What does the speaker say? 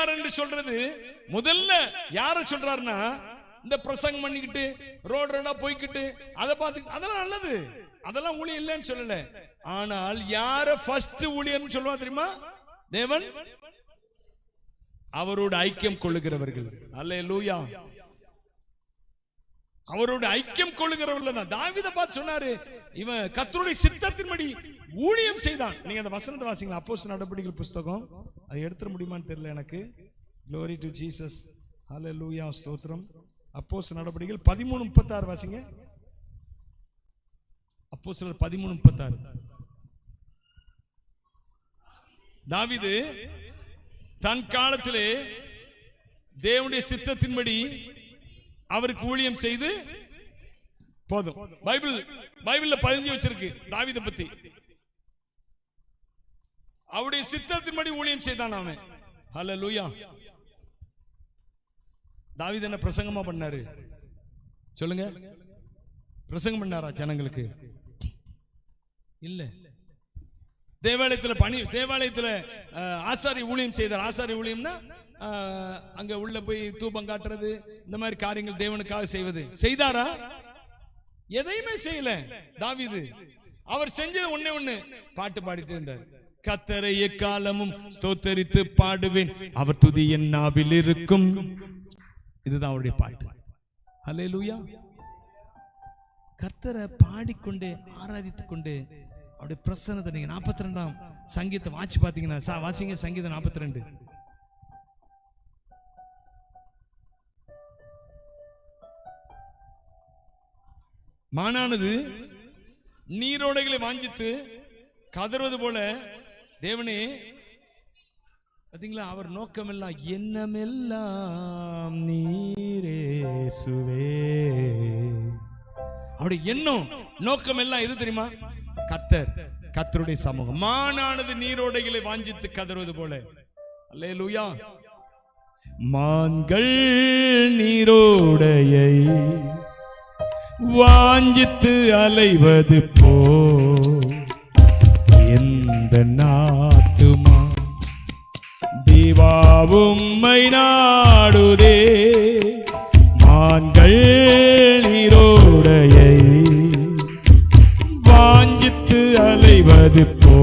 ஊழியக்காரன் என்று சொல்றது முதல்ல யார சொல்றாருன்னா, இந்த பிரசங்கம் பண்ணிக்கிட்டு ரோடா போய்கிட்டு அதை பார்த்து அதெல்லாம் நல்லது, அதெல்லாம் ஊழியம் இல்லைன்னு சொல்லல. ஆனால் யார ஃபர்ஸ்ட் ஊழியர்னு சொல்லுவா தெரியுமா? தேவன் அவரோட ஐக்கியம் கொள்ளுகிறவர்கள். அல்லேலூயா. அவரோட ஐக்கியம் கொள்ளுகிறவர்கள் தான். தாவீதை பார்த்து சொன்னாரு, இவன் கர்த்தருடைய சித்தத்தின்படி ஊழியம் செய்தான். நீங்க அந்த வசனத்தை வாசிங்களா, அப்போஸ்தலர் நடபடிகள் புஸ்தகம். அதை எடுத்துட முடியுமான்னு தெரியல எனக்கு. Glory to Jesus. Hallelujah. ஸ்தோத்திரம். அப்போஸ்தலர் நடபடிகள் 13:36 வாசிங்க. அப்போஸ்தலர் 13:36. தாவீது தன் காலத்திலே தேவனுடைய சித்தத்தின்படி அவருக்கு ஊழியம் செய்து போதும். பைபிள்ல பதிஞ்சு வச்சிருக்கு தாவீதை பத்தி. அவருடைய சித்தத்தின்படி ஊழியம் செய்தான் அவன். ஹல்லேலூயா. தாவீது என்ன பிரசங்கமா பண்ணாரு சொல்லுங்க? பிரசங்கம் பண்ணாரா ஜனங்களுக்கு? இல்ல. தேவாலயத்துல ஆசாரி ஊழியம் செய்தார். ஆசாரி ஊழியம்னா அங்க உள்ள போய் தூபம் காட்டுறது, இந்த மாதிரி காரியங்கள் தேவனுக்காக செய்வது. செய்தாரா? எதையுமே செய்யல தாவீது. அவர் செஞ்சது ஒண்ணு பாட்டு பாடிட்டு இருந்தார். கர்த்தரை எக்காலமும் ஸ்தோத்தரித்து பாடுவேன், அவர் துதி என் நாவில் இருக்கும். இதுதான் அவருடைய பாட்டு. ஹல்லேலூயா. கர்த்தரை பாடிக்கொண்டே ஆராதித்துக் கொண்டே அவருடைய பிரசன்னத்தை நீங்க 42ஆம் சங்கீதத்தை வாசி பாத்தீங்கன்னா, வாசிங்க சங்கீதம் 42. மானானது நீரோடைகளை வாஞ்சித்து கதறுவது போல தேவனே, பாத்தீங்களா, அவர் நோக்கமெல்லாம் எண்ணமெல்லாம் நீரேசுவே. அவருடைய எண்ணம் நோக்கம் எல்லாம் எது தெரியுமா? கர்த்தருடைய சமூகம். மானானது நீரோடைகளை வாஞ்சித்து கதறுவது போல. அல்லேலூயா. மான்கள் நீரோடையை வாஞ்சித்து அலைவது போ எந்த நாத்துமா தீவாவும்மை நாடுதே. மான்கள் நீரோடையை வாஞ்சித்து அலைவது போ